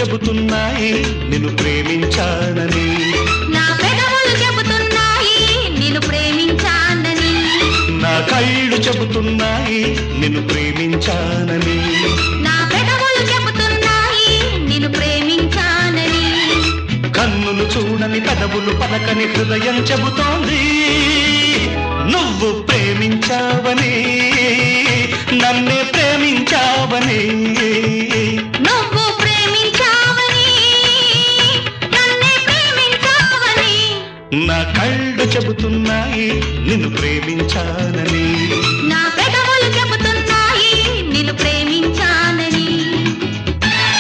చెబుతున్నాయి నిన్ను ప్రేమించానని, నా పెదవులు చెబుతున్నాయి నిన్ను ప్రేమించానని, నా కళ్ళు చెబుతున్నాయి నిన్ను ప్రేమించానని, నా పెదవులు చెబుతున్నాయి నిన్ను ప్రేమించానని, కన్నులు చూడని పెదవులు పలకని హృదయం చెబుతోంది నువ్వు ప్రేమించావని, నన్నే ప్రేమించావని, నువ్వు ప్రేమించావని, నన్నే ప్రేమించావని, నా కళ్ళు చెబుతున్నాయి నిన్ను ప్రేమించానని.